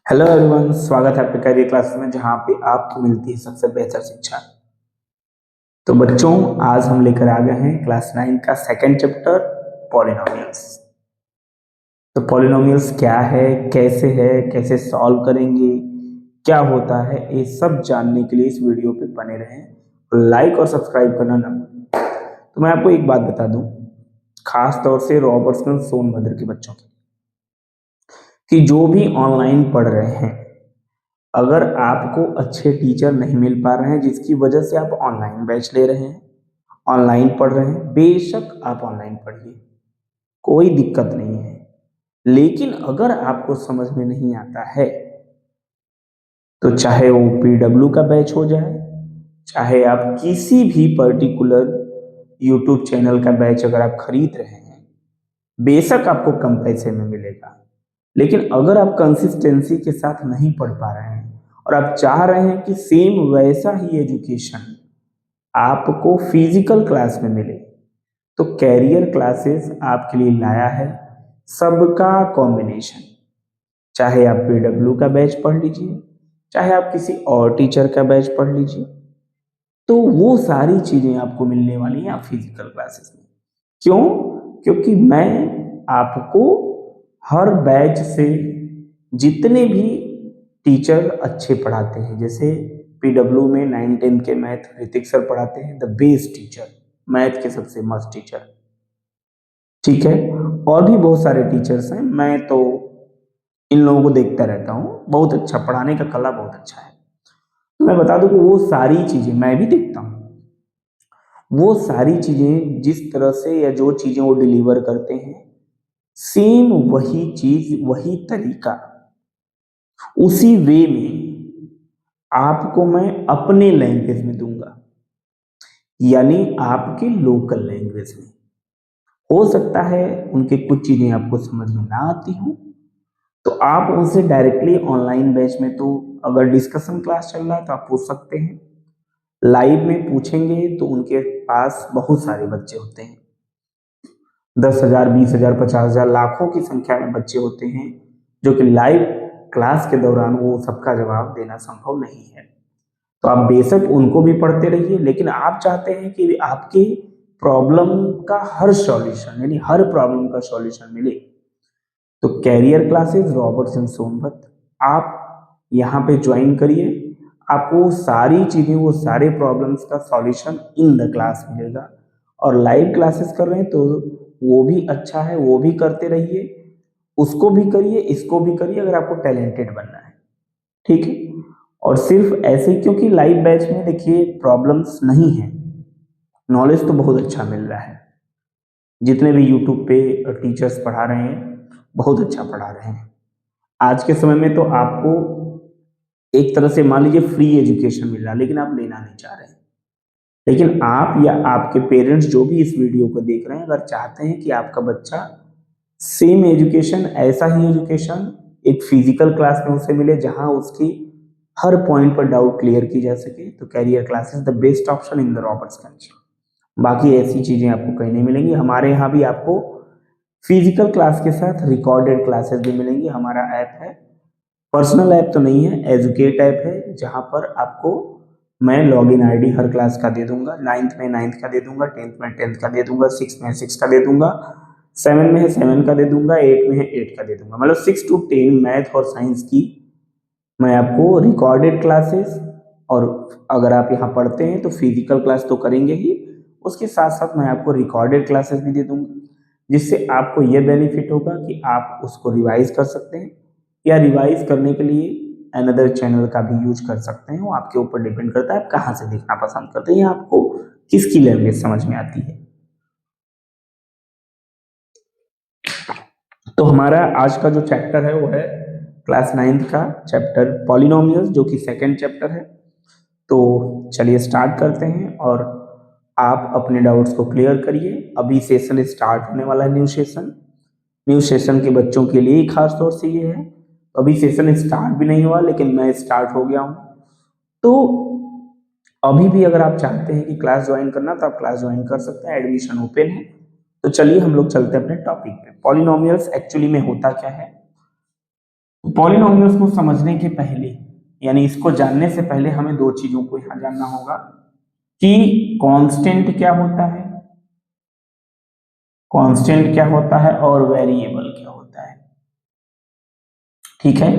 Hello everyone, स्वागत है आपके करियर क्लास में जहां पे आपको मिलती है सबसे बेहतर शिक्षा। तो बच्चों, आज हम लेकर आ गए हैं क्लास 9 का सेकंड चैप्टर पॉलिनोमियल्स। तो पॉलिनोमियल्स क्या है, कैसे सॉल्व करेंगे, क्या होता है, ये सब जानने के लिए इस वीडियो पे बने रहें। लाइक और सब्सक्राइब करना ना भूलें। तो मैं आपको एक बात बता दूं, खास तौर से रॉबर्टसन सोनभद्र के बच्चों की, कि जो भी ऑनलाइन पढ़ रहे हैं, अगर आपको अच्छे टीचर नहीं मिल पा रहे हैं जिसकी वजह से आप ऑनलाइन बैच ले रहे हैं, ऑनलाइन पढ़ रहे हैं, बेशक आप ऑनलाइन पढ़िए, कोई दिक्कत नहीं है। लेकिन अगर आपको समझ में नहीं आता है तो चाहे वो पीडब्ल्यू का बैच हो जाए, चाहे आप किसी भी पर्टिकुलर यूट्यूब चैनल का बैच अगर आप खरीद रहे हैं, बेशक आपको कम पैसे में मिलेगा। लेकिन अगर आप कंसिस्टेंसी के साथ नहीं पढ़ पा रहे हैं और आप चाह रहे हैं कि सेम वैसा ही एजुकेशन आपको फिजिकल क्लास में मिले, तो कैरियर क्लासेस आपके लिए लाया है सबका कॉम्बिनेशन। चाहे आप पीडब्ल्यू का बैच पढ़ लीजिए, चाहे आप किसी और टीचर का बैच पढ़ लीजिए, तो वो सारी चीजें आपको मिलने वाली हैं फिजिकल क्लासेस में। क्यों? क्योंकि मैं आपको हर बैच से जितने भी टीचर अच्छे पढ़ाते हैं, जैसे पीडब्ल्यू में 9-10 के मैथ ऋतिक सर पढ़ाते हैं, द बेस्ट टीचर, मैथ के सबसे मस्त टीचर। ठीक है, और भी बहुत सारे टीचर्स हैं, मैं तो इन लोगों को देखता रहता हूँ, बहुत अच्छा पढ़ाने का कला बहुत अच्छा है। तो मैं बता दूं कि वो सारी चीजें मैं भी देखता हूँ, वो सारी चीजें जिस तरह से या जो चीजें वो डिलीवर करते हैं, सेम वही चीज वही तरीका उसी वे में आपको मैं अपने लैंग्वेज में दूंगा, यानी आपके लोकल लैंग्वेज में। हो सकता है उनके कुछ चीजें आपको समझ में ना आती हो, तो आप उनसे डायरेक्टली ऑनलाइन बैच में, तो अगर डिस्कशन क्लास चल रहा है तो आप पूछ सकते हैं, लाइव में पूछेंगे तो उनके पास बहुत सारे बच्चे होते हैं, 10,000, 20,000, 50,000, लाखों की संख्या में बच्चे होते हैं, जो कि लाइव क्लास के दौरान वो सबका जवाब देना संभव नहीं है। तो आप बेशक उनको भी पढ़ते रहिए, लेकिन आप चाहते हैं कि आपके प्रॉब्लम का हर सॉल्यूशन, यानी हर प्रॉब्लम का सॉल्यूशन मिले, तो कैरियर क्लासेस रॉबर्टसन सोनभद्र आप यहाँ पे ज्वाइन करिए। आपको सारी चीजें, वो सारे प्रॉब्लम्स का सॉल्यूशन इन द क्लास मिलेगा। और लाइव क्लासेस कर रहे हैं तो वो भी अच्छा है, वो भी करते रहिए, उसको भी करिए, इसको भी करिए, अगर आपको टैलेंटेड बनना है। ठीक है, और सिर्फ ऐसे ही, क्योंकि लाइव बैच में देखिए प्रॉब्लम्स नहीं है, नॉलेज तो बहुत अच्छा मिल रहा है। जितने भी यूट्यूब पे टीचर्स पढ़ा रहे हैं, बहुत अच्छा पढ़ा रहे हैं। आज के समय में तो आपको एक तरह से मान लीजिए फ्री एजुकेशन मिल रहा है, लेकिन आप लेना नहीं चाह रहे हैं। लेकिन आप या आपके पेरेंट्स जो भी इस वीडियो को देख रहे हैं, अगर चाहते हैं कि आपका बच्चा सेम एजुकेशन, ऐसा ही एजुकेशन एक फिजिकल क्लास में उसे मिले जहां उसकी हर पॉइंट पर डाउट क्लियर की जा सके, तो career classes the best option in the Robertsganj. बाकी ऐसी चीजें आपको कहीं नहीं मिलेंगी। हमारे यहाँ भी आपको फिजिकल क्लास के साथ रिकॉर्डेड क्लासेस भी मिलेंगी। हमारा ऐप है, पर्सनल ऐप तो नहीं है, एजुकेट ऐप है, जहां पर आपको मैं लॉगिन आईडी हर क्लास का दे दूंगा। 9th में 9th का दे दूंगा, 10th में 10th का दे दूंगा, 6th में 6 का दे दूंगा, 7 में है 7 का दे दूंगा, 8 में है 8 का दे दूंगा। मतलब 6 to 10 मैथ और साइंस की मैं आपको रिकॉर्डेड क्लासेस, और अगर आप यहाँ पढ़ते हैं तो फिजिकल क्लास तो करेंगे ही, उसके साथ साथ मैं आपको रिकॉर्डेड क्लासेस भी दे दूंगा, जिससे आपको यह बेनिफिट होगा कि आप उसको रिवाइज कर सकते हैं, या रिवाइज करने के लिए अनदर चैनल का भी यूज कर सकते हैं। वो आपके ऊपर डिपेंड करता है आप कहाँ से देखना पसंद करते हैं, या आपको किसकी लैंग्वेज समझ में आती है। तो हमारा आज का जो चैप्टर है वो है क्लास 9th का चैप्टर पॉलिनोमियल्स, जो कि सेकंड चैप्टर है। तो चलिए स्टार्ट करते हैं, और आप अपने डाउट्स को क्लियर करिए। अभी सेशन स्टार्ट होने वाला है, न्यू सेशन के बच्चों के लिए ही खास तौर से ये है। अभी सेशन स्टार्ट भी नहीं हुआ, लेकिन मैं स्टार्ट हो गया हूँ। तो अभी भी अगर आप चाहते हैं कि क्लास ज्वाइन करना, तो आप क्लास ज्वाइन कर सकते हैं, एडमिशन ओपन है। तो चलिए हम लोग चलते हैं अपने टॉपिक पे। पॉलिनोमियल्स एक्चुअली में होता क्या है? पॉलिनोमियल्स को समझने के पहले यानी इसको जानने से पहले हमें दो चीजों को यहां जानना होगा कि कांस्टेंट क्या होता है, कांस्टेंट क्या होता है और वेरिएबल क्या होता है। ठीक है,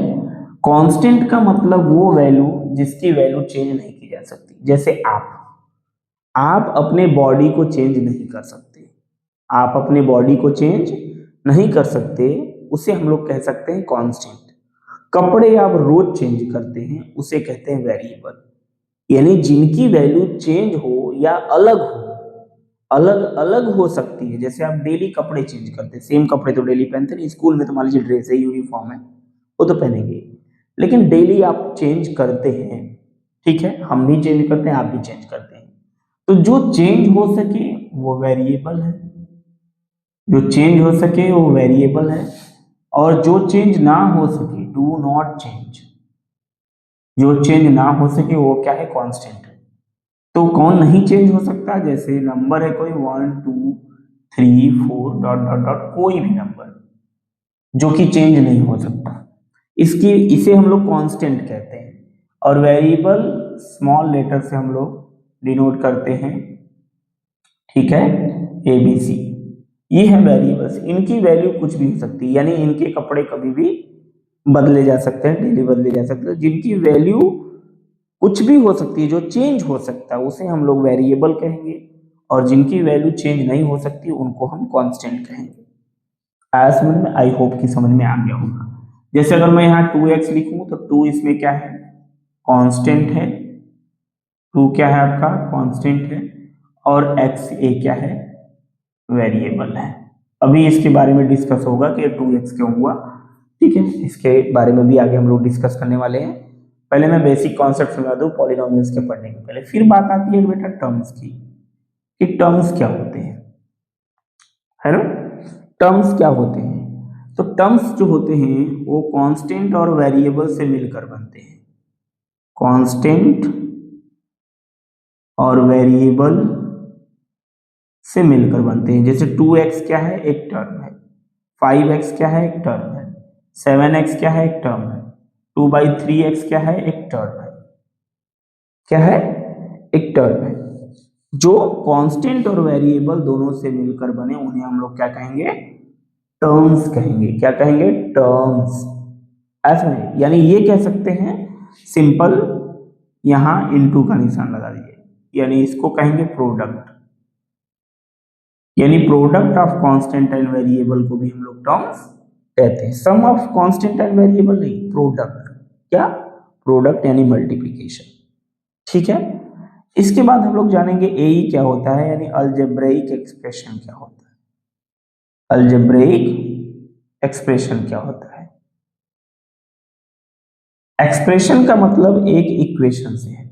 कांस्टेंट का मतलब वो वैल्यू जिसकी वैल्यू चेंज नहीं की जा सकती। जैसे आप अपने बॉडी को चेंज नहीं कर सकते, आप अपने बॉडी को चेंज नहीं कर सकते, उसे हम लोग कह सकते हैं कांस्टेंट। कपड़े आप रोज चेंज करते हैं, उसे कहते हैं वेरिएबल। यानी जिनकी वैल्यू चेंज हो या अलग हो, अलग अलग हो सकती है। जैसे आप डेली कपड़े चेंज करते हैं, सेम कपड़े तो डेली पहनते नहीं, स्कूल में तो मान लीजिए ड्रेस है, यूनिफॉर्म है, वो तो पहनेंगे, लेकिन डेली आप चेंज करते हैं। ठीक है, हम भी चेंज करते हैं, आप भी चेंज करते हैं। तो जो चेंज हो सके वो वेरिएबल है, जो चेंज हो सके वो वेरिएबल है, और जो चेंज ना हो सके, डू नॉट चेंज, जो चेंज ना हो सके वो क्या है, कांस्टेंट है। तो कौन नहीं चेंज हो सकता, जैसे नंबर है कोई 1 2 3 4 डॉट डॉट डॉट, कोई भी नंबर जो कि चेंज नहीं हो सकता, इसे हम लोग कांस्टेंट कहते हैं। और वेरिएबल स्मॉल लेटर से हम लोग डिनोट करते हैं। ठीक है, ABC, ये है वेरिएबल्स। इनकी वैल्यू कुछ भी हो सकती है, यानी इनके कपड़े कभी भी बदले जा सकते हैं, डेली बदले जा सकते हैं। जिनकी वैल्यू कुछ भी हो सकती है, जो चेंज हो सकता है, उसे हम लोग वेरिएबल कहेंगे, और जिनकी वैल्यू चेंज नहीं हो सकती उनको हम कांस्टेंट कहेंगे। आया समझ में? आई होप कि समझ में आ गया होगा। जैसे अगर मैं यहाँ 2x लिखूं तो 2 इसमें क्या है, कांस्टेंट है। 2 क्या है आपका, कांस्टेंट है, और x क्या है, वेरिएबल है। अभी इसके बारे में डिस्कस होगा कि 2x क्यों हुआ। ठीक है, इसके बारे में भी आगे हम लोग डिस्कस करने वाले हैं। पहले मैं बेसिक कॉन्सेप्ट समझा दूं पॉलिनोमियल्स के पढ़ने के पहले, फिर बात आती है बेटा टर्म्स की, कि टर्म्स क्या होते हैं, है ना। टर्म्स क्या होते हैं, तो टर्म्स जो होते हैं वो कांस्टेंट और वेरिएबल से मिलकर बनते हैं। कांस्टेंट और वेरिएबल से मिलकर बनते हैं। जैसे 2x क्या है, एक टर्म है। 5x क्या है, एक टर्म है। 7x क्या है, एक टर्म है। 2/3x क्या है, एक टर्म है। क्या है, एक टर्म है। जो कांस्टेंट और वेरिएबल दोनों से मिलकर बने उन्हें हम लोग क्या कहेंगे, टर्म्स कहेंगे। क्या कहेंगे, टर्म्स। ऐसा नहीं, यानी ये कह सकते हैं सिंपल, यहां इनटू का निशान लगा दीजिए, यानी इसको कहेंगे प्रोडक्ट। यानी product of constant and variable को भी हम लोग टर्म्स कहते हैं। सम ऑफ कांस्टेंट एंड वेरिएबल नहीं, प्रोडक्ट। क्या, प्रोडक्ट यानी मल्टीप्लिकेशन। ठीक है, इसके बाद हम लोग जानेंगे एई क्या होता है, यानी अलजेब्राइक एक्सप्रेशन क्या होता है। अलजेब्राइक एक्सप्रेशन क्या होता है। एक्सप्रेशन का मतलब एक इक्वेशन से है,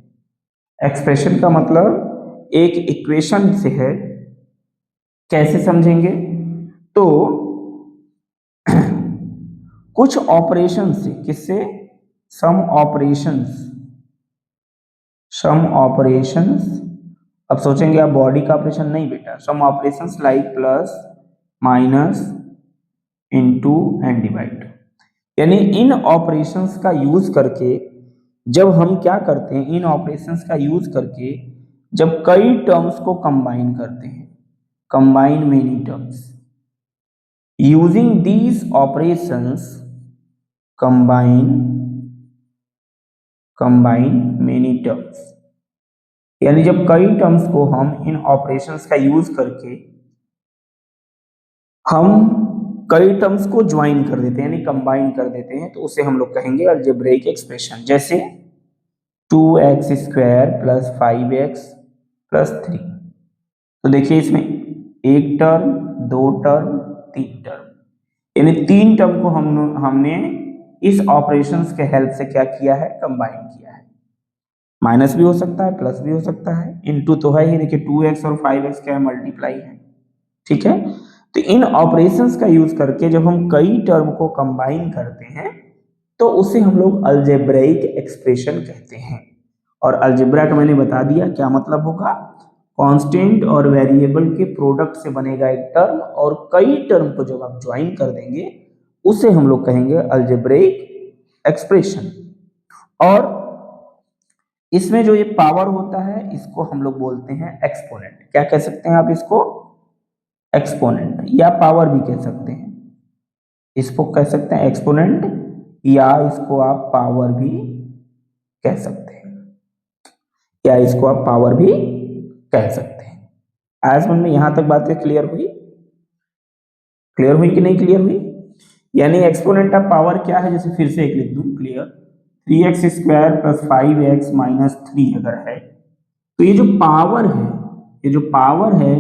एक्सप्रेशन का मतलब एक इक्वेशन से है। कैसे समझेंगे, तो कुछ ऑपरेशन से, किससे, सम ऑपरेशंस, सम ऑपरेशंस। अब सोचेंगे आप बॉडी का ऑपरेशन, नहीं बेटा, some operations like plus minus into and divide. यानी इन ऑपरेशंस का यूज करके जब हम क्या करते हैं, इन ऑपरेशंस का यूज करके जब कई टर्म्स को कंबाइन करते हैं, combine many terms, using these operations combine many terms. यानी जब कई टर्म्स को हम इन ऑपरेशंस का यूज करके हम कई टर्म्स को ज्वाइन कर देते हैं, यानी कंबाइन कर देते हैं, तो उसे हम लोग कहेंगे अलजेब्राइक एक्सप्रेशन। जैसे 2x² प्लस 5x प्लस 3। तो देखिए इसमें एक टर्म, दो टर्म, तीन टर्म, यानी तीन टर्म को हमने इस ऑपरेशंस के हेल्प से क्या किया है, कंबाइन किया है। माइनस भी हो सकता है, प्लस भी हो सकता है, इनटू तो है ही, देखिए 2x और 5x क्या है, मल्टीप्लाई है। ठीक है, तो इन ऑपरेशंस का यूज करके जब हम कई टर्म को कंबाइन करते हैं तो उसे हम लोग अलजेब्राइक एक्सप्रेशन कहते हैं। और अलजेब्रा का मैंने बता दिया क्या मतलब होगा, कांस्टेंट और वेरिएबल के प्रोडक्ट से बनेगा एक टर्म, और कई टर्म को जब आप ज्वाइन कर देंगे उसे हम लोग कहेंगे अलजेब्राइक एक्सप्रेशन। और इसमें जो ये पावर होता है इसको हम लोग बोलते हैं एक्सपोनेंट। क्या कह सकते हैं आप इसको? एक्सपोनेंट, या पावर भी कह सकते हैं। इसको कह सकते हैं एक्सपोनेंट, या इसको आप पावर भी कह सकते हैं, या इसको आप पावर भी कह सकते हैं। आज समझ में यहां तक बातें क्लियर हुई? क्लियर हुई कि नहीं क्लियर हुई? यानी एक्सपोनेंट ऑफ पावर क्या है, जैसे फिर से एक लिख दूं क्लियर, 3x² + 5x - 3 अगर है तो ये जो पावर है, ये जो पावर है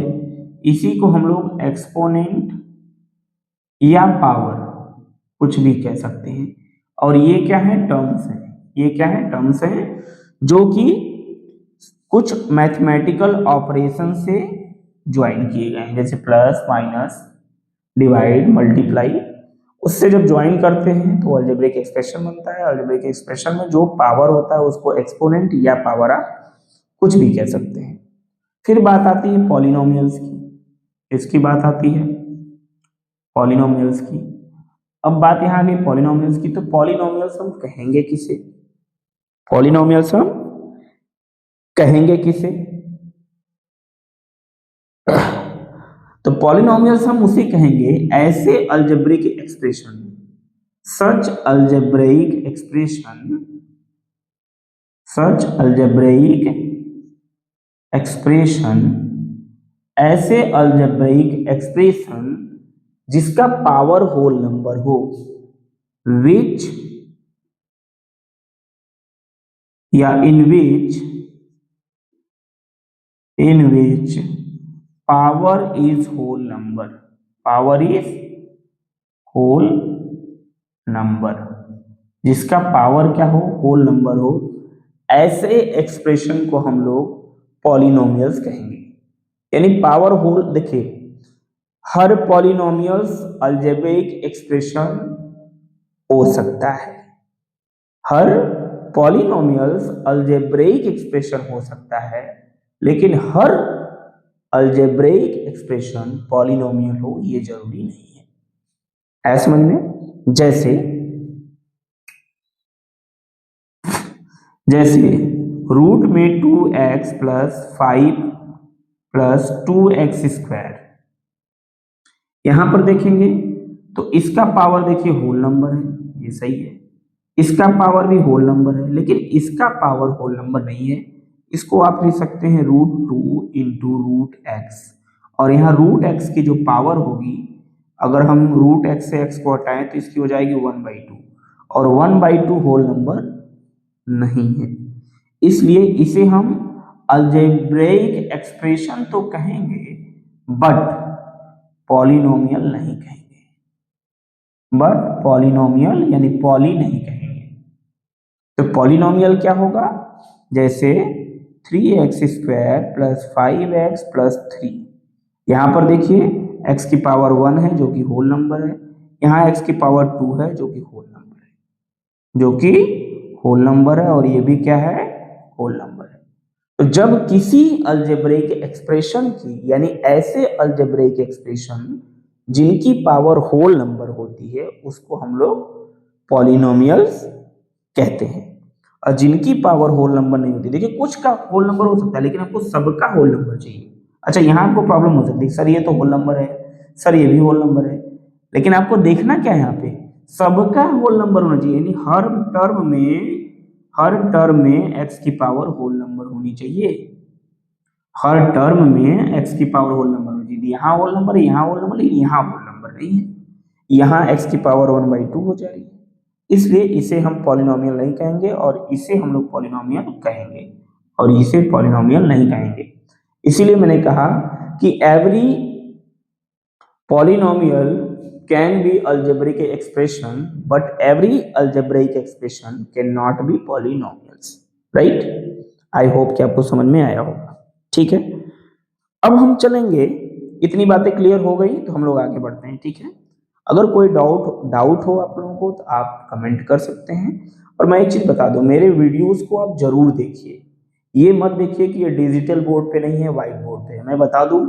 इसी को हम लोग एक्सपोनेंट या पावर कुछ भी कह सकते हैं। और ये क्या है? टर्म्स है। ये क्या है? टर्म्स है जो कि कुछ मैथमेटिकल ऑपरेशन से ज्वाइन किए गए हैं, जैसे प्लस, माइनस, डिवाइड, मल्टीप्लाई। उससे जब ज्वाइन करते हैं तो अलजेब्रिक एक्सप्रेशन बनता है। अलजेब्रिक एक्सप्रेशन में जो पावर होता है उसको एक्सपोनेंट या पावर आप कुछ भी कह सकते हैं। फिर बात आती है पॉलिनोमियल्स की, इसकी बात आती है पॉलिनोमियल्स की। अब बात यहाँ आ गई पॉलिनोमियल्स की, तो पॉलिनोमियल्स हम कहेंगे किसे? पॉलिनोमियल्स हम कहेंगे किसे? तो पॉलिनोमियल्स हम उसे कहेंगे ऐसे algebraic expression, such algebraic expression, such algebraic expression, ऐसे अलजेब्रिक एक्सप्रेशन जिसका पावर होल नंबर हो, विच या in which power is whole number, power is whole number, जिसका पावर क्या हो? होल नंबर हो, ऐसे एक्सप्रेशन को हम लोग पॉलिनोमियल्स कहेंगे। यानी पावर होल, देखिए हर पॉलिनोमियल्स अलजेब्रिक एक्सप्रेशन हो सकता है, हर पॉलिनोमियल्स अलजेब्रिक एक्सप्रेशन हो सकता है, लेकिन हर अलजेब्रिक एक्सप्रेशन पॉलिनोमियल हो ये जरूरी नहीं है। ऐसे समझ में? जैसे रूट में 2x + 5 + 2x², यहां पर देखेंगे तो इसका पावर देखिए होल नंबर है, ये सही है। इसका पावर भी होल नंबर है, लेकिन इसका पावर होल नंबर नहीं है। इसको आप लिख सकते हैं √2 × √x, और यहाँ √x की जो पावर होगी, अगर हम √x से x को हटाएं तो इसकी हो जाएगी 1/2, और 1/2 होल नंबर नहीं है, इसलिए इसे हम अलजेब्रिक एक्सप्रेशन तो कहेंगे बट पॉलिनोमियल नहीं कहेंगे, बट पॉलिनोमियल यानी पॉली नहीं कहेंगे। तो पॉलिनोमियल क्या होगा? जैसे 3x² + 5x + 3, यहां पर देखिए x की पावर 1 है जो कि होल नंबर है, यहाँ x की पावर 2 है जो कि होल नंबर है, जो कि होल नंबर है, और ये भी क्या है? होल नंबर है। तो जब किसी अलजेब्रिक एक्सप्रेशन की, यानी ऐसे अलजेब्रिक एक्सप्रेशन जिनकी पावर होल नंबर होती है उसको हम लोग पॉलिनोमियल्स कहते हैं। और जिनकी पावर होल नंबर नहीं होती, देखिए कुछ का होल नंबर हो सकता है लेकिन आपको सबका होल नंबर चाहिए। अच्छा, यहाँ आपको प्रॉब्लम हो सकती है, सर ये तो होल नंबर है, सर ये भी होल नंबर है, लेकिन आपको देखना क्या है यहाँ पे? सबका होल नंबर होना चाहिए, यानी हर टर्म में x की पावर होल नंबर होनी चाहिए, हर टर्म में x की पावर होल नंबर होनी चाहिए। यहाँ होल नंबर है, यहाँ होल नंबर, लेकिन यहाँ होल नंबर नहीं है, यहाँ x की पावर 1/2 हो जा रही है, इसलिए इसे हम पॉलिनोमियल नहीं कहेंगे, और इसे हम लोग पॉलिनोमियल कहेंगे, और इसे पॉलिनोमियल नहीं कहेंगे। इसीलिए मैंने कहा कि every polynomial can be algebraic expression but every algebraic expression can not be polynomials, right? I hope कि आपको समझ में आया होगा। ठीक है, अब हम चलेंगे, इतनी बातें क्लियर हो गई तो हम लोग आगे बढ़ते हैं। ठीक है, अगर कोई डाउट हो आप लोगों को तो आप कमेंट कर सकते हैं। और मैं एक चीज बता दूं, मेरे वीडियोस को आप जरूर देखिए, ये मत देखिए कि ये डिजिटल बोर्ड पे नहीं है, व्हाइट बोर्ड पे है। मैं बता दूं,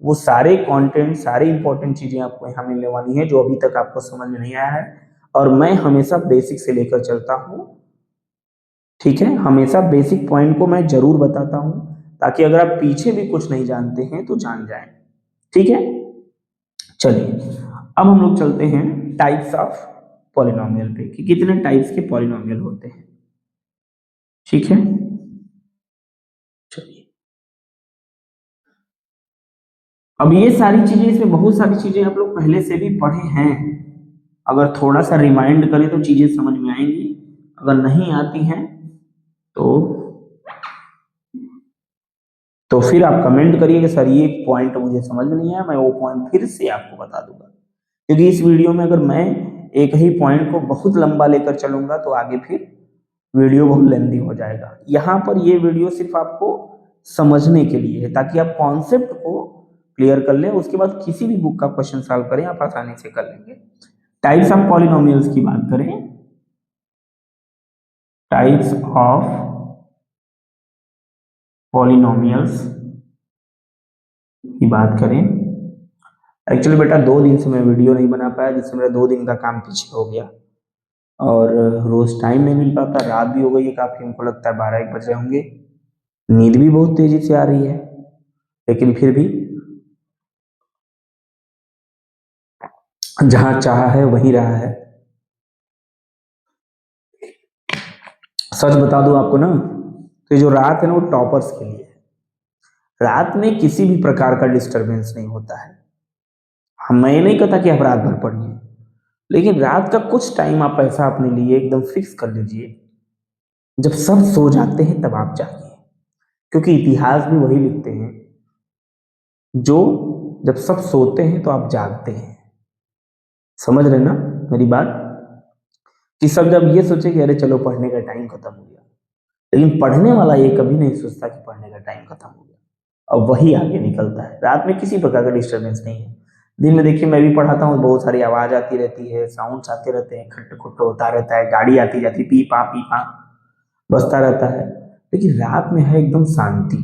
वो सारे कंटेंट, सारी इंपॉर्टेंट चीजें आपको यहाँ मिलने वाली हैं जो अभी तक आपको समझ में नहीं आया है, और मैं हमेशा बेसिक से लेकर चलता हूँ, ठीक है। हमेशा बेसिक पॉइंट को मैं जरूर बताता हूँ ताकि अगर आप पीछे भी कुछ नहीं जानते हैं तो जान जाएं, ठीक है। चलिए अब हम लोग चलते हैं टाइप्स ऑफ पॉलिनोमियल पे कि कितने टाइप्स के पॉलिनोमियल होते हैं, ठीक है। चलिए अब ये सारी चीजें, इसमें बहुत सारी चीजें आप लोग पहले से भी पढ़े हैं, अगर थोड़ा सा रिमाइंड करें तो चीजें समझ में आएंगी, अगर नहीं आती हैं तो फिर आप कमेंट करिए कि सर ये पॉइंट मुझे समझ में नहीं आया, मैं वो पॉइंट फिर से आपको बता दूंगा। क्योंकि इस वीडियो में अगर मैं एक ही पॉइंट को बहुत लंबा लेकर चलूंगा तो आगे फिर वीडियो बहुत लेंदी हो जाएगा। यहाँ पर ये वीडियो सिर्फ आपको समझने के लिए है ताकि आप कॉन्सेप्ट को क्लियर कर लें, उसके बाद किसी भी बुक का क्वेश्चन सॉल्व करें आप आसानी से कर लेंगे। टाइप्स ऑफ पॉलिनोमियल्स की बात करें, टाइप्स ऑफ पॉलिनोमियल्स की बात करें, एक्चुअली बेटा 2 दिन से मैं वीडियो नहीं बना पाया, जिससे मेरा 2 दिन का काम पीछे हो गया और रोज टाइम नहीं मिल पाता, रात भी हो गई है काफी, हमको लगता है 12-1 बज रहे होंगे, नींद भी बहुत तेजी से आ रही है, लेकिन फिर भी जहां चाहा है वहीं रहा है। सच बता दूं आपको ना, तो ये जो रात है ना वो टॉपर्स के लिए है। रात में किसी भी प्रकार का डिस्टरबेंस नहीं होता है। मैं नहीं कहता कि आप रात भर पढ़िए, लेकिन रात का कुछ टाइम आप ऐसा अपने लिए एकदम फिक्स कर लीजिए, जब सब सो जाते हैं तब आप जागिए, क्योंकि इतिहास भी वही लिखते हैं, जो जब सब सोते हैं तो आप जागते हैं। समझ रहे ना मेरी बात, कि सब जब ये सोचे कि अरे चलो पढ़ने का टाइम खत्म हो गया, लेकिन पढ़ने वाला ये कभी नहीं सोचता कि पढ़ने का टाइम खत्म हो गया, और वही आगे निकलता है। रात में किसी प्रकार का डिस्टर्बेंस नहीं है। दिन में देखिए मैं भी पढ़ाता हूँ, बहुत सारी आवाज आती रहती है, साउंड्स आते रहते हैं, खट्ट खुट्ट होता रहता है, गाड़ी आती जाती पी पा बजता रहता है, लेकिन रात में है एकदम शांति,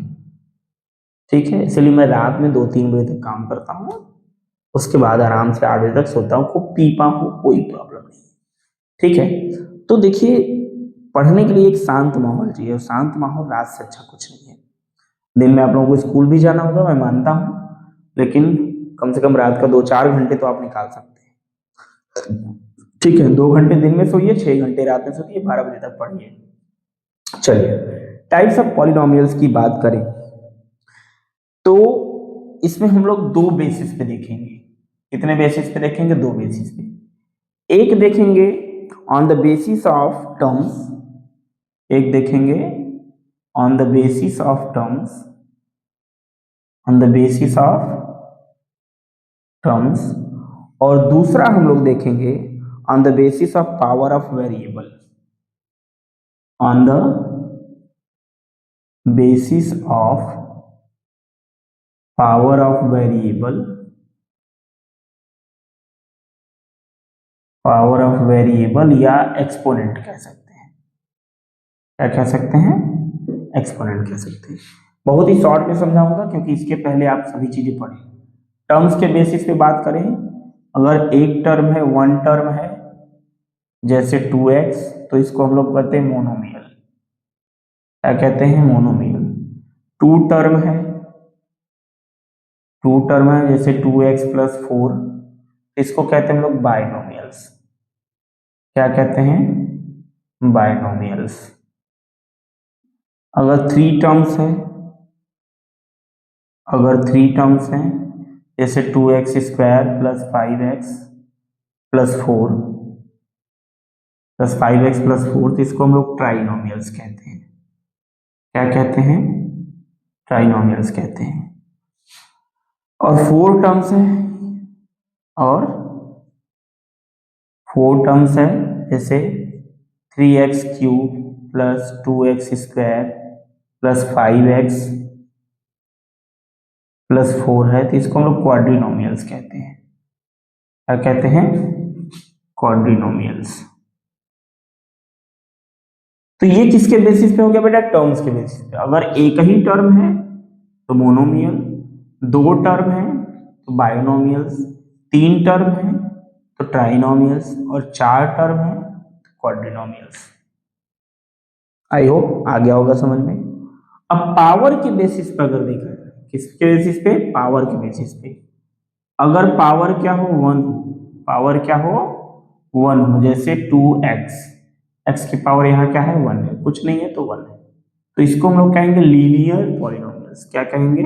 ठीक है। इसलिए मैं रात में 2-3 बजे तक काम करता हूँ, उसके बाद आराम से 8 बजे तक सोता हूँ, खूब पीपा हूँ, कोई प्रॉब्लम नहीं, ठीक है। तो देखिए पढ़ने के लिए एक शांत माहौल चाहिए, और शांत माहौल रात से अच्छा कुछ नहीं है। दिन में आप लोगों को स्कूल भी जाना होगा मैं मानता हूँ, लेकिन कम से कम रात का 2-4 घंटे तो आप निकाल सकते हैं, ठीक है। 2 घंटे दिन में सोइए, 6 घंटे रात में सोइए, 12 बजे तक पढ़िए। चलिए टाइप्स ऑफ पॉलिनोमियल्स की बात करें तो इसमें हम लोग 2 बेसिस पे देखेंगे। कितने बेसिस पे देखेंगे? 2 बेसिस पे। एक देखेंगे on the basis of terms, एक देखेंगे on the basis of terms, on the basis of terms, और दूसरा हम लोग देखेंगे on the basis of power of variable, on the basis of power of variable, power of variable या exponent कह सकते हैं। क्या कह सकते हैं? एक्सपोनेंट कह सकते हैं। बहुत ही शॉर्ट में समझाऊंगा क्योंकि इसके पहले आप सभी चीजें पढ़ें। टर्म्स के बेसिस पे बात करें, अगर एक टर्म है, वन टर्म है, जैसे 2x, तो इसको हम लोग कहते हैं मोनोमियल। क्या कहते हैं? मोनोमियल। टू टर्म है जैसे 2x + 4, इसको कहते हैं हम लोग बाइनोमियल्स। क्या कहते हैं? बाइनोमियल्स। अगर 3 टर्म्स है, अगर 3 टर्म्स हैं जैसे 2x² + 5x + 4 + 5x + 4, तो इसको हम लोग ट्राइनोमियल्स कहते हैं। क्या कहते हैं? ट्राइनोमियल्स कहते हैं। और 4 टर्म्स है, और 4 टर्म्स है जैसे 3x³ + 2x² + 5x + 4 है, तो इसको हम लोग क्वाड्रिनोमियल्स कहते हैं। क्या कहते हैं? क्वाड्रिनोमियल्स। तो ये किसके बेसिस पे हो गया बेटा? टर्म्स के बेसिस पे। अगर एक ही टर्म है तो मोनोमियल, 2 टर्म है तो बाइनोमियल्स, 3 टर्म है तो तो ट्राइनोमियल्स, और 4 टर्म है क्वाड्रिनोमियल्स। आई होप आ गया होगा समझ में। अब पावर के बेसिस पर अगर देखा जाए, किसके बेसिस पे? पावर के बेसिस पे। अगर पावर क्या हो? 1 हो, पावर क्या हो? 1 हो, जैसे 2x, x की पावर यहाँ क्या है? 1 है, कुछ नहीं है तो 1 है, तो इसको हम लोग कहेंगे लीनियर पॉलिनोमियल्स। क्या कहेंगे?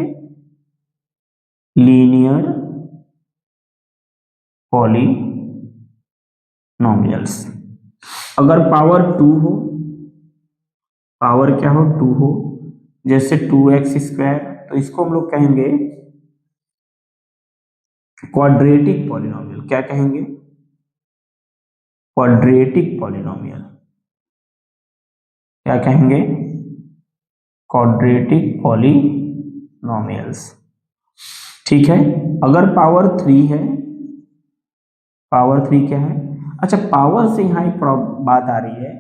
Linear polynomials. अगर पावर 2 हो, पावर क्या हो? 2 हो, जैसे 2x², तो इसको हम लोग कहेंगे क्वाड्रेटिक पॉलिनोमियल। क्या कहेंगे? Quadratic polynomial. क्या कहेंगे? Quadratic polynomials. ठीक है। अगर पावर 3 है, पावर 3 क्या है? अच्छा, पावर से यहाँ एक बात आ रही है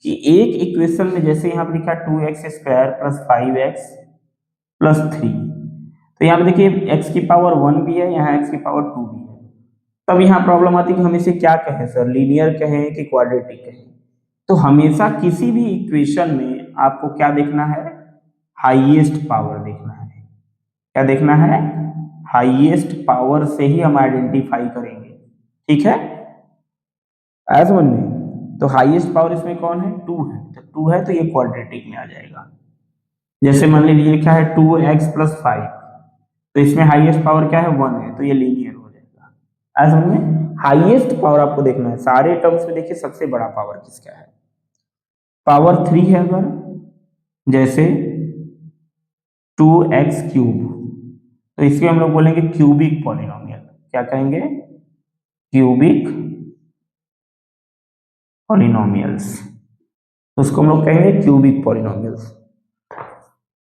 कि एक इक्वेशन में जैसे यहाँ पे लिखा 2x² प्लस 5x प्लस 3, तो यहाँ पे देखिए x की पावर 1 भी है, यहाँ x की पावर 2 भी है। तब यहाँ प्रॉब्लम आती है कि हम इसे क्या कहें सर, लीनियर कहें कि क्वाड्रेटिक कहें? तो हमेशा किसी भी इक्वेशन में आपको क्या देखना है? हाईएस्ट पावर देखना है। क्या देखना है? हाईएस्ट पावर से ही हम आइडेंटिफाई करेंगे। ठीक है, आया समझ में? तो हाईएस्ट पावर इसमें कौन है? 2 है, तो 2 है तो ये क्वाड्रेटिक में आ जाएगा। जैसे मान लीजिए क्या है? 2x प्लस 5, तो इसमें हाईएस्ट पावर क्या है? 1 है, तो ये लीनियर हो जाएगा। आया समझ में? हाईएस्ट पावर आपको देखना है सारे टर्म्स में। देखिए सबसे बड़ा पावर किसका है? पावर 3 है अगर, जैसे 2x³, तो इसके हम लोग बोलेंगे क्यूबिक पॉलिनोमियल। क्या कहेंगे? क्यूबिक पॉलिनोमियल्स, उसको हम लोग कहेंगे क्यूबिक पॉलिनोमियल्स।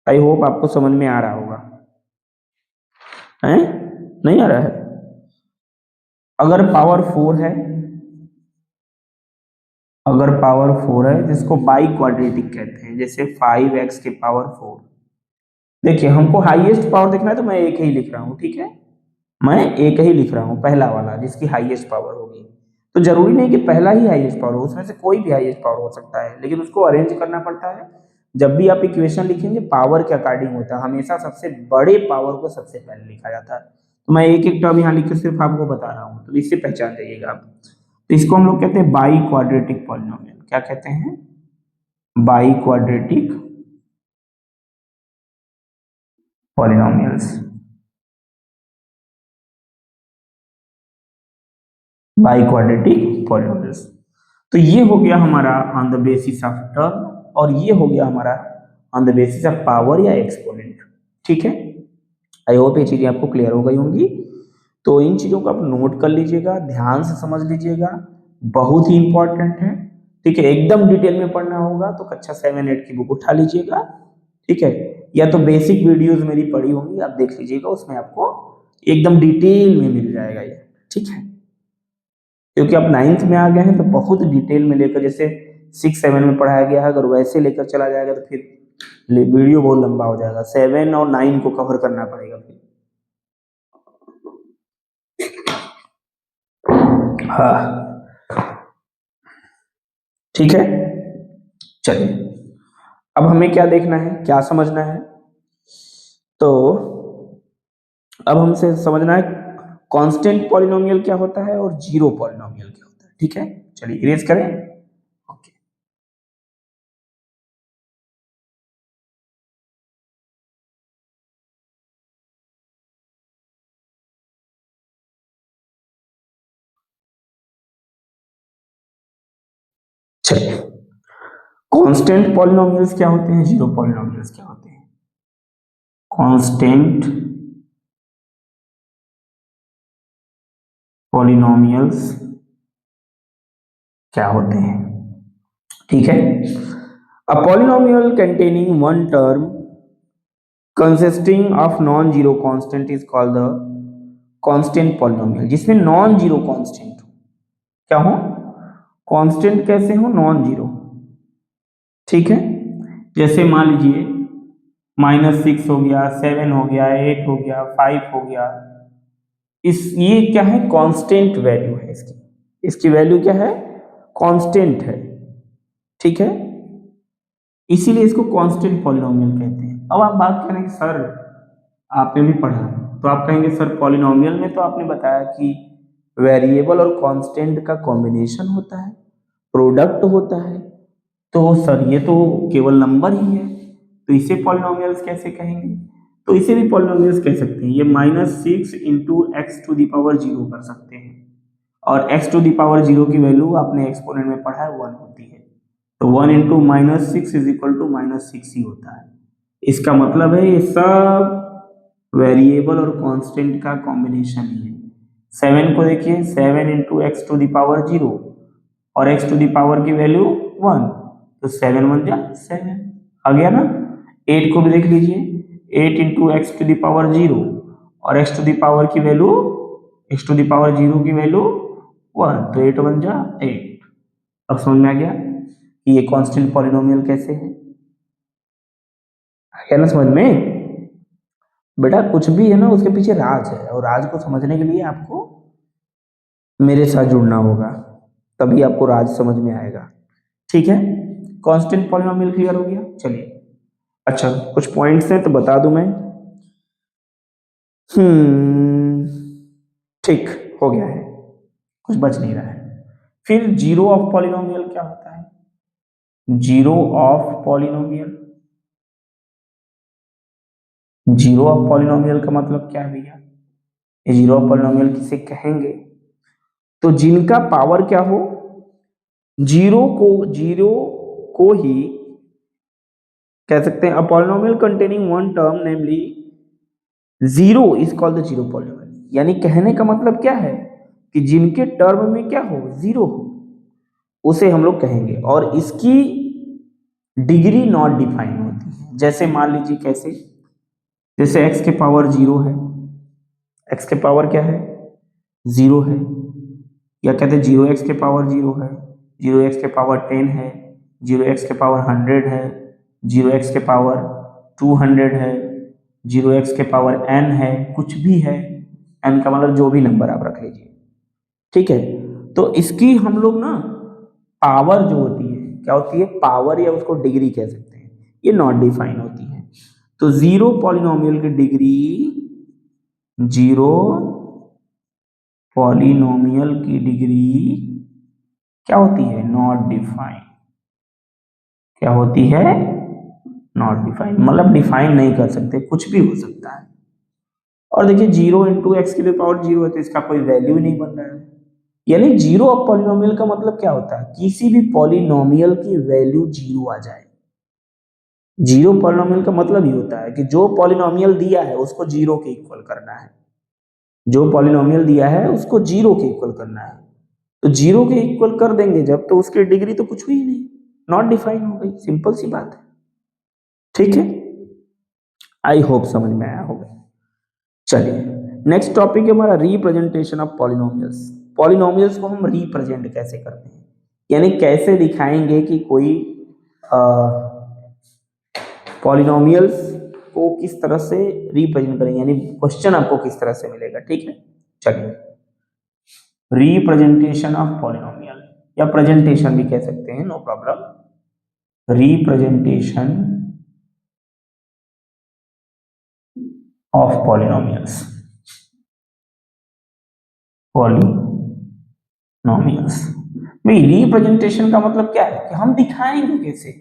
आई होप आपको समझ में आ रहा होगा। हैं? नहीं आ रहा है? अगर पावर 4 है, अगर पावर 4 है जिसको बाई क्वाड्रेटिक कहते हैं, जैसे 5x की पावर 4। देखिए हमको हाईएस्ट पावर देखना है तो मैं एक ही लिख रहा हूं, ठीक है, मैं एक ही लिख रहा हूं, पहला वाला जिसकी हाईएस्ट पावर होगी। तो जरूरी नहीं कि पहला ही हाईएस्ट पावर हो, उसमें से कोई भी हाईएस्ट पावर हो सकता है, लेकिन उसको अरेंज करना पड़ता है। जब भी आप इक्वेशन लिखेंगे पावर के अकॉर्डिंग होता है, हमेशा सबसे बड़े पावर को सबसे पहले लिखा जाता है। तो मैं एक एक टर्म यहाँ लिख के सिर्फ आपको बता रहा हूँ, तो इससे पहचान जाइएगा आप। तो इसको हम लोग कहते हैं बाई क्वाड्रेटिक पॉलिनोमियल। क्या कहते हैं? By quadratic polynomials. By quadratic polynomials. तो ये हो गया हमारा on the basis of term, और ये हो गया हमारा on the basis of power या एक्सपोनेंट। ठीक है, आई होप ये चीजें आपको क्लियर हो गई होंगी। तो इन चीजों को आप नोट कर लीजिएगा, ध्यान से समझ लीजिएगा, बहुत ही इंपॉर्टेंट है। ठीक है, एकदम डिटेल में पढ़ना होगा तो कक्षा 7-8 की बुक उठा लीजिएगा। ठीक है, या तो बेसिक वीडियोस मेरी पड़ी होंगी, आप देख लीजिएगा, उसमें आपको एकदम डिटेल में मिल जाएगा ये। ठीक है, क्योंकि आप 9th में आ गए हैं तो बहुत डिटेल में लेकर, जैसे 6-7 में पढ़ाया गया है, अगर वैसे लेकर चला जाएगा तो फिर वीडियो बहुत लंबा हो जाएगा। 7 और 9 को कवर करना पड़ेगा फिर। हाँ ठीक है, चलिए अब हमें क्या देखना है, क्या समझना है? तो अब हमसे समझना है कांस्टेंट पॉलिनोमियल क्या होता है और जीरो पॉलिनोमियल क्या होता है। ठीक है, चलिए इरेज करें। ओके, चलिए कांस्टेंट पॉलिनोमियल्स क्या होते हैं, जीरो पॉलिनोमियल्स क्या होते हैं? कांस्टेंट पॉलिनोमियल्स क्या होते हैं? ठीक है, a polynomial containing one term consisting of non zero constant is called the constant polynomial. जिसमें नॉन जीरो कांस्टेंट हो, क्या हो? कांस्टेंट कैसे हो? Non zero. ठीक है, जैसे मान लीजिए -6 हो गया, 7 हो गया, 8 हो गया, 5 हो गया, इस ये क्या है? कांस्टेंट वैल्यू है इसकी। इसकी वैल्यू क्या है, कांस्टेंट है, ठीक है, इसीलिए इसको कांस्टेंट पॉलिनोमियल कहते हैं। अब आप बात करें कि सर आपने भी पढ़ा, तो आप कहेंगे सर पॉलिनोमियल में तो आपने बताया कि वेरिएबल और कांस्टेंट का कॉम्बिनेशन होता है, प्रोडक्ट होता है, तो सर ये तो केवल नंबर ही है, तो इसे पॉलिनोमियल्स कैसे कहेंगे? तो इसे भी पॉलिनोमियल्स कह सकते हैं। ये -6 into x to the power 0 कर सकते हैं, और x टू द पावर 0 की वैल्यू आपने एक्सपोनेंट में पढ़ा है 1 होती है, तो 1 इंटू -6 इज इक्वल टू -6 ही होता है। इसका मतलब है ये सब वेरिएबल और कांस्टेंट का कॉम्बिनेशन ही है। 7 को देखिए, 7 into x to the power 0 और x टू द पावर की वैल्यू 1, तो 7 बन जा 7 आ गया ना। 8 को भी देख लीजिए, 8 into x to the power 0 और x टू द पावर की value, x to the power 0 की वैल्यू 1, तो 8 बन जा 8। अब समझ में आ गया कि ये कांस्टेंट पॉलिनोमियल कैसे है, आ गया ना समझ में? बेटा कुछ भी है ना उसके पीछे राज है, और राज को समझने के लिए आपको मेरे साथ जुड़ना होगा, तभी आपको राज समझ में आएगा, ठीक है। कांस्टेंट पॉलिनोमियल क्लियर हो गया, चलिए। अच्छा कुछ पॉइंट्स हैं तो बता दूं मैं। ठीक हो गया है, कुछ बच नहीं रहा है। फिर जीरो ऑफ पॉलिनोमियल क्या होता है? Zero of polynomial, zero of polynomial का मतलब क्या है भैया? ये जीरो ऑफ पॉलिनोमियल किसे कहेंगे? तो जिनका पावर क्या हो, जीरो को ही कह सकते हैं। A polynomial containing one term namely zero is called the zero polynomial. यानी कहने का मतलब क्या है कि जिनके टर्म में क्या हो, जीरो हो, उसे हम लोग कहेंगे, और इसकी डिग्री नॉट डिफाइन होती है। जैसे मान लीजिए कैसे, जैसे x के पावर 0 है, x के पावर क्या है, 0 है, या कहते हैं 0x के पावर 0 है, 0x के पावर 10 है, 0x के पावर 100 है, 0x के पावर 200 है, 0x के पावर n है, कुछ भी है, n का मतलब जो भी नंबर आप रख लीजिए, ठीक है। तो इसकी हम लोग ना पावर जो होती है, क्या होती है, पावर या उसको डिग्री कह सकते हैं, ये नॉट डिफाइन होती है। तो जीरो पॉलिनोमियल की डिग्री, जीरो पॉलिनोमियल की डिग्री क्या होती है, नॉट डिफाइन। क्या होती है, नॉट डिफाइन, मतलब डिफाइन नहीं कर सकते, कुछ भी हो सकता है। और देखिए जीरो इंटू एक्स की पावर 0 है, तो इसका कोई वैल्यू नहीं बन रहा है। यानी जीरो ऑफ पॉलिनोमियल का मतलब क्या होता है, किसी भी पॉलिनोमियल की वैल्यू 0 आ जाए। जीरो पॉलिनोमियल का मतलब ये होता है कि जो पॉलिनोमियल दिया है उसको 0 के इक्वल करना है, जो पॉलिनोमियल दिया है उसको 0 के इक्वल करना है। तो 0 के इक्वल कर देंगे जब, तो उसकी डिग्री तो कुछ हुई नहीं, नॉट डिफाइन हो गई, सिंपल सी बात है, ठीक है। आई होप समझ में आया होगा। चलिए नेक्स्ट टॉपिक है हमारा रिप्रेजेंटेशन ऑफ पॉलिनोमियल्स। पॉलिनोमियल्स को हम रिप्रेजेंट कैसे करते हैं, यानी कैसे दिखाएंगे कि कोई पॉलिनोमियल्स को किस तरह से रिप्रेजेंट करेंगे, यानी क्वेश्चन आपको किस तरह से मिलेगा, ठीक है। चलिए रिप्रेजेंटेशन ऑफ पॉलिनोमियल, या प्रेजेंटेशन भी कह सकते हैं, no problem. Representation of polynomials, polynomials भाई, रिप्रेजेंटेशन का मतलब क्या है कि हम दिखाएंगे कैसे,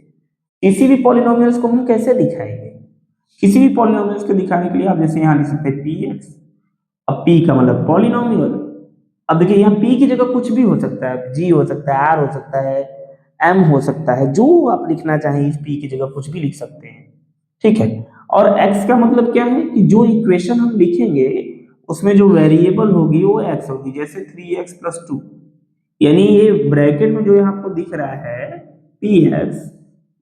किसी भी पॉलिनोमियल्स को हम कैसे दिखाएंगे। किसी भी पॉलिनोमियल्स को दिखाने के लिए आप जैसे यहाँ लिख सकते हैं px, अब p का मतलब पॉलिनोमियल। अब देखिए यहाँ p की जगह कुछ भी हो सकता है, g हो सकता है, r हो सकता है, m हो सकता है, जो आप लिखना चाहें इस p की जगह कुछ भी लिख सकते हैं, ठीक है। और x का मतलब क्या है कि जो इक्वेशन हम लिखेंगे उसमें जो वेरिएबल होगी वो x होगी, जैसे 3x + 2, यानी ये ब्रैकेट में जो यहाँ आपको दिख रहा है px,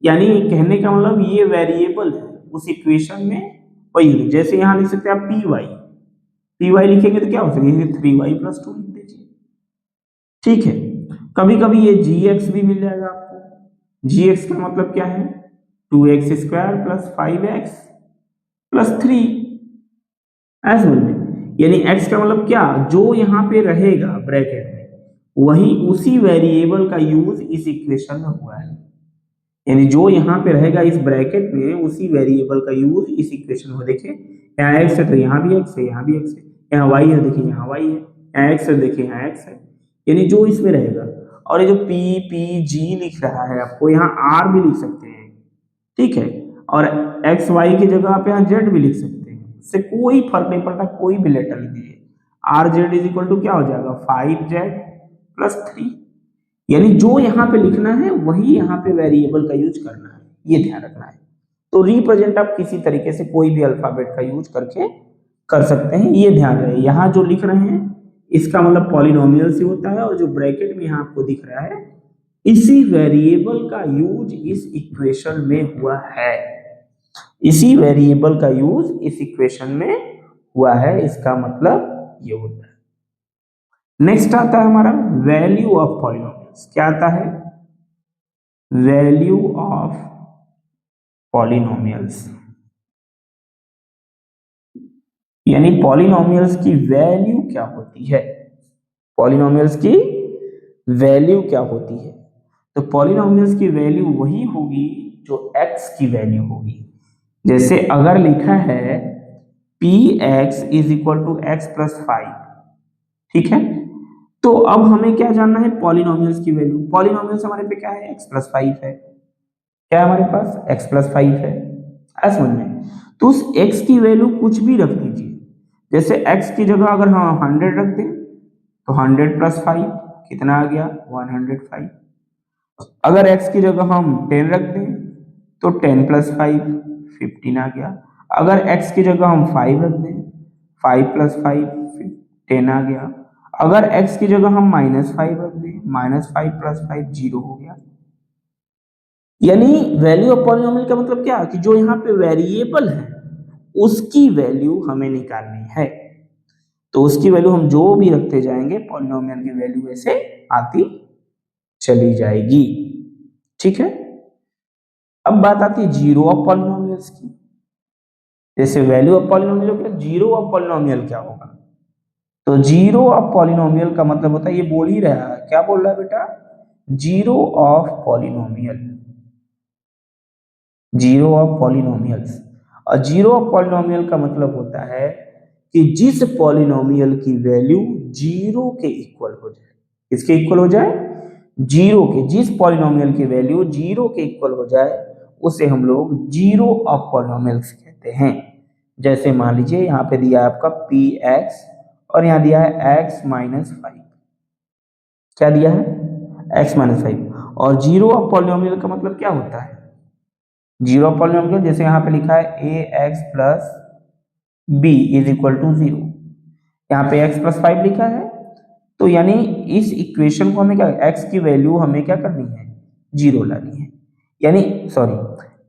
यानी कहने का मतलब ये वेरिएबल है उस इक्वेशन में, वही जैसे यहाँ लिख सकते हैं आप py लिखेंगे तो क्या हो सकेगा, 3y + 2 लिख दीजिए, ठीक है। कभी कभी ये gx भी मिल जाएगा आपको, gx का मतलब क्या है, 2x² + 5x + 3, ऐसे बोल में, यानी x का मतलब क्या, जो यहाँ पे रहेगा ब्रैकेट में वही उसी वेरिएबल का यूज इस इक्वेशन में हुआ है, यानी जो यहाँ पे रहेगा इस ब्रैकेट में उसी वेरिएबल का यूज इस इक्वेशन में। देखिए यहाँ x है तो यहाँ भी x है, यहाँ भी x है, यहाँ y है देखिए यहाँ y है, यहाँ x है देखिए यहाँ x है, यानी जो इसमें रहेगा। और ये जो p p g लिख रहा है आपको यहाँ r भी लिख सकते हैं, ठीक है, और x y की जगह आप यहाँ z भी लिख सकते हैं, इससे कोई फर्क नहीं पड़ता, कोई भी लेटर लिख दीजिए। R Z is equal to क्या हो जाएगा 5z+3, यानी जो यहाँ पे लिखना है वही यहाँ पे वेरिएबल का यूज करना है, ये ध्यान रखना है। तो रिप्रेजेंट आप किसी तरीके से कोई भी अल्फाबेट का यूज करके कर सकते हैं, ये ध्यान रहे। यहाँ जो लिख रहे हैं इसका मतलब पॉलिनोमियल से होता है, और जो ब्रैकेट में यहाँ आपको दिख रहा है इसी वेरिएबल का यूज इस इक्वेशन में हुआ है, इसी वेरिएबल का यूज इस इक्वेशन में हुआ है, इसका मतलब ये होता है। नेक्स्ट आता है हमारा वैल्यू ऑफ पॉलिनोमियल्स। क्या आता है? वैल्यू ऑफ पॉलिनोमियल्स, यानी पॉलिनोमियल्स की वैल्यू क्या होती है, पॉलिनोमियल्स की वैल्यू क्या होती है। तो पॉलिनोमियल्स की वैल्यू वही होगी जो x की वैल्यू होगी। जैसे अगर लिखा है px is equal to x+5, ठीक है, तो अब हमें क्या जानना है पॉलिनोमियल्स की वैल्यू। पॉलिनोमियल्स हमारे पे क्या है x+5 है, क्या हमारे पास x+5 है, समझ में। तो उस x की वैल्यू कुछ भी रख दीजिए, जैसे x की जगह अगर हम 100 रख दें तो 100+5 कितना आ गया 105। अगर x की जगह हम 10 रख दें तो 10+5 15 आ गया। अगर x की जगह हम 5 रख दें 5+5 10 आ गया। अगर x की जगह हम -5 रख दें -5+5 0 हो गया। यानी वैल्यू ऑफ पॉलिनोमियल का मतलब क्या कि जो यहाँ पे वेरिएबल है उसकी वैल्यू हमें निकालनी है, तो उसकी वैल्यू हम जो भी रखते जाएंगे पॉलिनोमियल की वैल्यू ऐसे आती चली जाएगी, ठीक है। अब बात आती है जीरो ऑफ पॉलिनोमियल्स की। जैसे वैल्यू ऑफ पॉलिनोमियल क्या, जीरो ऑफ पॉलिनोमियल क्या होगा। तो जीरो ऑफ पॉलिनोमियल का मतलब होता है, ये बोल ही रहा है, क्या बोल रहा है बेटा, zero of polynomial, zero of polynomials. और जीरो ऑफ पॉलिनोमियल का मतलब होता है कि जिस पॉलिनोमियल की वैल्यू जीरो के इक्वल हो जाए, किसके इक्वल हो जाए, जीरो के, जिस पॉलिनोमियल की वैल्यू जीरो के इक्वल हो जाए उसे हम लोग जीरो ऑफ पॉलिनोमियल्स कहते हैं। जैसे मान लीजिए यहाँ पे दिया है आपका px और यहाँ दिया है x-5, क्या दिया है x-5, और जीरो ऑफ पॉलिनोमियल का मतलब क्या होता है, जीरो ऑफ पॉलिनोमियल जैसे यहाँ पे लिखा है ax+b इज इक्वल टू 0, यहाँ पे x+5 लिखा है, तो यानी इस इक्वेशन को हमें क्या, x की वैल्यू हमें क्या करनी है, जीरो लानी है। यानी सॉरी,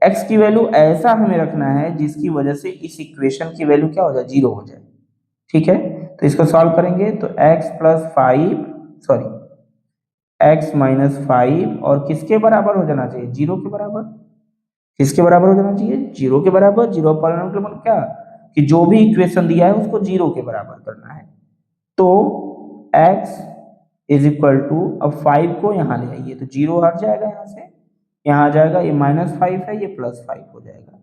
x की वैल्यू ऐसा हमें रखना है जिसकी वजह से इस इक्वेशन की वैल्यू क्या हो जाए, जीरो हो जाए, ठीक है। तो इसको सॉल्व करेंगे तो x+5 और किसके बराबर हो जाना चाहिए, जीरो के बराबर, किसके बराबर हो जाना चाहिए, जीरो के बराबर। जीरो पॉलिनोमियल का मतलब क्या कि जो भी इक्वेशन दिया है उसको जीरो के बराबर करना है। तो x इज इक्वल टू, अब 5 को यहाँ ले आइए तो जीरो हट जाएगा, यहाँ से यहाँ आ जाएगा, ये -5 है, ये +5 हो जाएगा।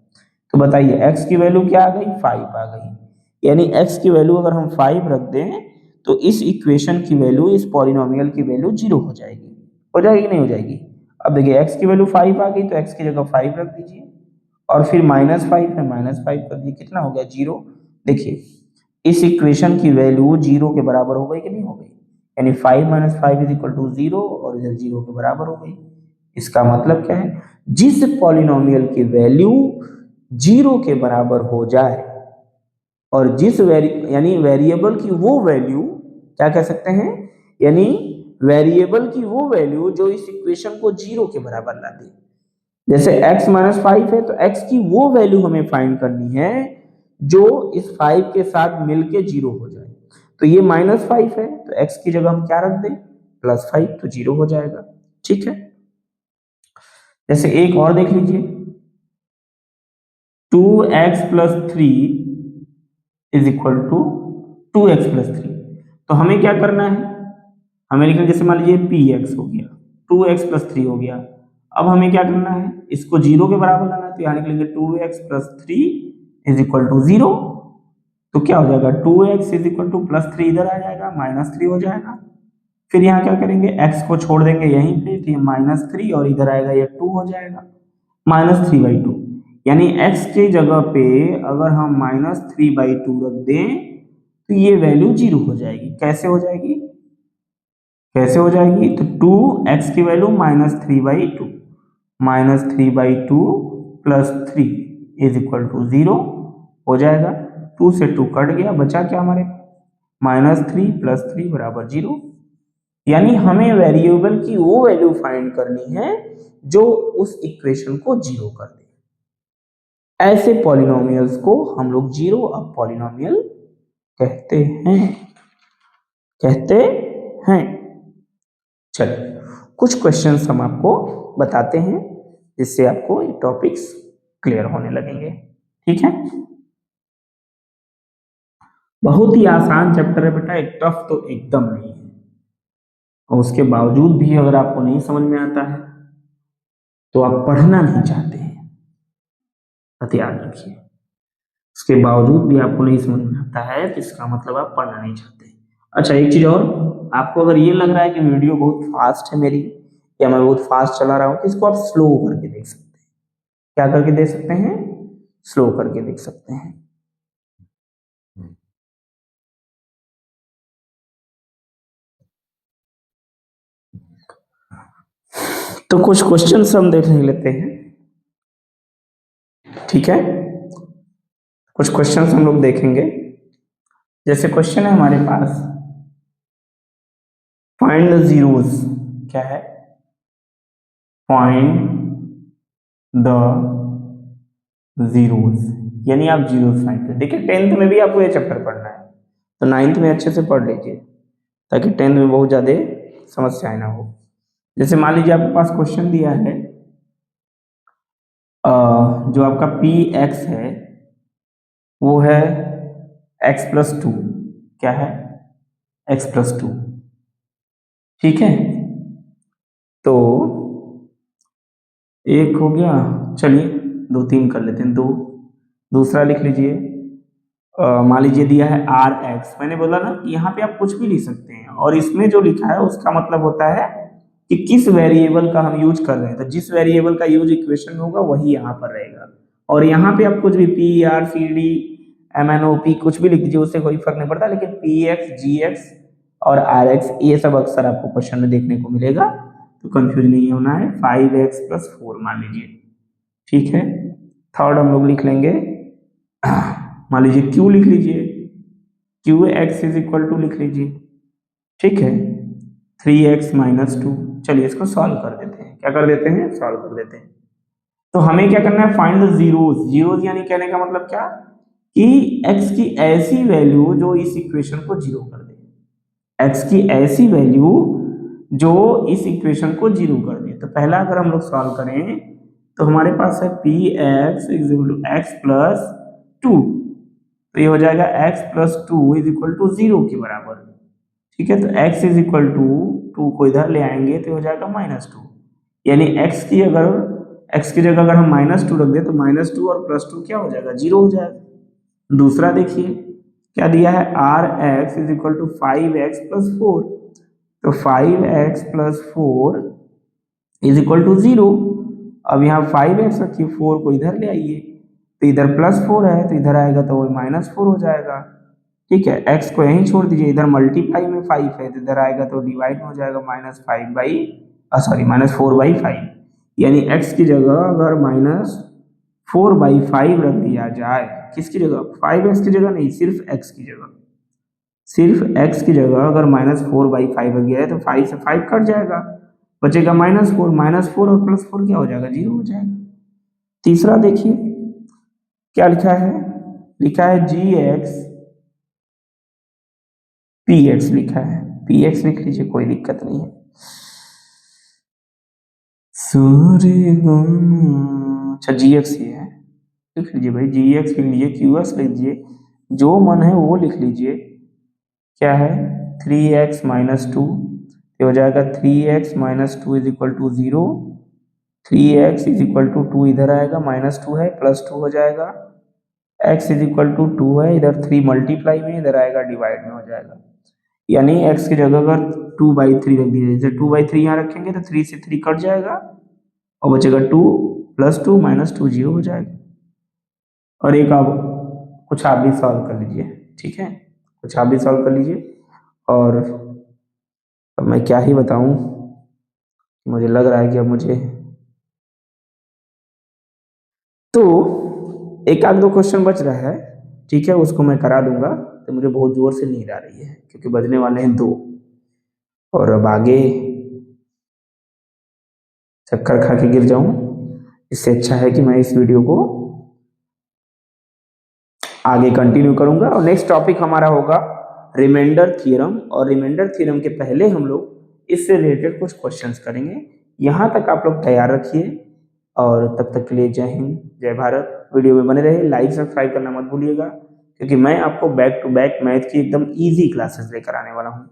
तो बताइए x की वैल्यू क्या आ गई, 5 आ गई। यानी x की वैल्यू अगर हम 5 रख दें तो इस इक्वेशन की वैल्यू, इस पॉलिनोमियल की वैल्यू जीरो हो जाएगी, हो जाएगी नहीं हो जाएगी। अब देखिए x की वैल्यू 5 आ गई तो x की जगह 5 रख दीजिए, और फिर -5 है -5 कर दीजिए, कितना हो गया, जीरो। देखिए इस इक्वेशन की वैल्यू जीरो के बराबर हो गई कि नहीं हो गई, यानी 5 - 5 इज इक्वल टू 0, और इधर जीरो के बराबर हो गई। इसका मतलब क्या है, जिस पॉलिनोमियल की वैल्यू जीरो के बराबर हो जाए, और जिस यानी वेरिएबल की वो वैल्यू, क्या कह सकते हैं, यानी वेरिएबल की वो वैल्यू जो इस इक्वेशन को जीरो के बराबर ला दे। जैसे x-5 है तो x की वो वैल्यू हमें फाइंड करनी है जो इस 5 के साथ मिलके जीरो हो जाए। तो ये -5 है तो x की जगह हम क्या रख दें, +5, तो जीरो हो जाएगा, ठीक है। जैसे एक और देख लीजिए, 2x+3 is equal to 2x+3। तो हमें क्या करना है, हमें लिखना, जैसे मान लीजिए पी एक्स हो गया, 2x+3 हो गया। अब हमें क्या करना है, इसको 0 के बराबर लाना है, तो यहाँ लिखेंगे 2x+3 इज इक्वल टू 0। तो क्या हो जाएगा, 2x इज इक्वल टू +3 इधर आ जाएगा, -3 हो जाएगा। फिर यहाँ क्या करेंगे, x को छोड़ देंगे यहीं पे, तो ये -3 और इधर आएगा ये 2 हो जाएगा, -3/2। यानी x के जगह पे अगर हम -3/2 रख दें तो ये वैल्यू 0 हो जाएगी। कैसे हो जाएगी, कैसे हो जाएगी, तो 2x की वैल्यू -3/2, -3/2 + 3 इज इक्वल टू 0 हो जाएगा। 2 से 2 कट गया, बचा क्या हमारे, -3 + 3 = 0। यानी हमें वेरिएबल की वो वैल्यू फाइंड करनी है जो उस इक्वेशन को 0 कर दे। ऐसे पॉलिनोमियल्स को हम लोग जीरो ऑफ पॉलिनोमियल कहते हैं, कहते हैं। चलिए कुछ क्वेश्चंस हम आपको बताते हैं जिससे आपको ये टॉपिक्स क्लियर होने लगेंगे। ठीक है, बहुत ही आसान चैप्टर है बेटा, एक टफ तो एकदम नहीं है, और उसके बावजूद भी अगर आपको नहीं समझ में आता है तो आप पढ़ना नहीं चाहते हैं, बात याद रखिए। उसके बावजूद भी आपको नहीं समझ में आता है तो इसका मतलब आप पढ़ना नहीं चाहते। अच्छा एक चीज और, आपको अगर ये लग रहा है कि वीडियो बहुत फास्ट है मेरी, या मैं बहुत फास्ट चला रहा हूँ, तो इसको आप स्लो करके देख सकते हैं। क्या करके देख सकते हैं, स्लो करके देख सकते हैं। तो कुछ क्वेश्चंस हम देख लेते हैं। ठीक है, कुछ क्वेश्चंस हम लोग देखेंगे। जैसे क्वेश्चन है हमारे पास, फाइंड द जीरोस, क्या है, फाइंड द जीरोस, यानी आप जीरोस फाइंड करें। देखिए 10th में भी आपको ये चैप्टर पढ़ना है, तो 9th में अच्छे से पढ़ लीजिए ताकि 10th में बहुत ज्यादा समस्याएं ना हो। जैसे मान लीजिए आपके पास क्वेश्चन दिया है, जो आपका पी एक्स है वो है x+2, क्या है, x+2। ठीक है, तो एक हो गया, चलिए 2-3 कर लेते हैं। दो, दूसरा लिख लीजिए, मान लीजिए दिया है rx, मैंने बोला ना कि यहाँ पे आप कुछ भी लिख सकते हैं, और इसमें जो लिखा है उसका मतलब होता है कि किस वेरिएबल का हम यूज कर रहे हैं, तो जिस वेरिएबल का यूज इक्वेशन में होगा वही यहाँ पर रहेगा। और यहाँ पे आप कुछ भी P R C D M N O P कुछ भी लिख दीजिए, उससे कोई फर्क नहीं पड़ता, लेकिन पी एक्स जी एक्स और आर एक्स ये सब अक्सर आपको क्वेश्चन में देखने को मिलेगा, तो कंफ्यूज नहीं होना है। 5x+4 मान लीजिए, ठीक है। थर्ड हम लोग लिख लेंगे, मान लीजिए q लिख लीजिए, qx इज इक्वल टू लिख लीजिए, ठीक है, 3x-2। चलिए इसको सॉल्व कर देते हैं, क्या कर देते हैं, सॉल्व कर देते हैं। तो हमें क्या करना है, फाइंड द जीरोस। जीरोस यानी कहने का मतलब क्या, कि x की ऐसी वैल्यू जो इस इक्वेशन को जीरो कर दे, x की ऐसी वैल्यू जो इस इक्वेशन को जीरो कर दे। तो पहला अगर हम लोग सॉल्व करें तो हमारे पास है P x is equal to x+2, तो ये हो जाएगा x+2 इज इक्वल टू 0 के बराबर। ठीक है, तो x इज इक्वल टू 2 को इधर ले आएंगे तो हो जाएगा -2, यानी x की जगह अगर हम -2 रख दे तो -2 और +2 क्या हो जाएगा, 0 हो जाएगा। दूसरा देखिए क्या दिया है, rx is equal to 5x+4, तो 5x+4 इज इक्वल टू 0। अब यहाँ 5x रखिए, 4 को इधर ले आइए, तो इधर +4 है तो इधर आएगा तो -4 हो जाएगा। ठीक है, x को यहीं छोड़ दीजिए, इधर मल्टीप्लाई में 5 है तो इधर आएगा तो डिवाइड हो जाएगा, -4/5, यानी x की जगह अगर -4/5 रख दिया जाए, किसकी जगह, 5x की जगह नहीं, सिर्फ x की जगह, सिर्फ x की जगह अगर -4/5 रख गया है तो 5 से 5 कट जाएगा, बचेगा -4 और +4 क्या हो जाएगा, 0 हो जाएगा। तीसरा देखिए क्या लिखा है, लिखा है gx px लिखा है, px लिख लीजिए, कोई दिक्कत नहीं है। अच्छा gx ही है, लिख लीजिए भाई, gx लिख लीजिए, qx लिख लीजिए, जो मन है वो लिख लीजिए। क्या है, 3x-2 ये हो जाएगा 3x minus 2 is equal to 0, 3x is equal to 2 इधर आएगा, माइनस 2 है प्लस 2 हो जाएगा, x इज इक्वल टू 2 है, इधर 3 मल्टीप्लाई में, इधर आएगा डिवाइड में हो जाएगा। यानी x की जगह अगर 2/3 रख दिया, जैसे 2/3 यहाँ रखेंगे तो 3 से 3 कट जाएगा और बचेगा 2 प्लस 2 माइनस 2 0 हो जाएगा। और एक आप कुछ आप भी सॉल्व कर लीजिए, ठीक है, कुछ आप भी सॉल्व कर लीजिए। और अब मैं क्या ही बताऊं, मुझे लग रहा है कि अब मुझे तो एक आध दो क्वेश्चन बच रहा है, ठीक है, उसको मैं करा दूंगा। तो मुझे बहुत जोर से नींद आ रही है क्योंकि बजने वाले हैं 2 और अब आगे चक्कर खा के गिर जाऊं, इससे अच्छा है कि मैं इस वीडियो को आगे कंटिन्यू करूंगा। और नेक्स्ट टॉपिक हमारा होगा रिमाइंडर थ्योरम, और रिमाइंडर थ्योरम के पहले हम लोग इससे रिलेटेड कुछ क्वेश्चंस करेंगे। यहाँ तक आप लोग तैयार रखिए और तब तक के लिए जय हिंद जय भारत। वीडियो में बने रहे, लाइक सब्सक्राइब करना मत भूलिएगा क्योंकि मैं आपको बैक टू बैक मैथ की एकदम ईजी क्लासेस लेकर आने वाला हूँ।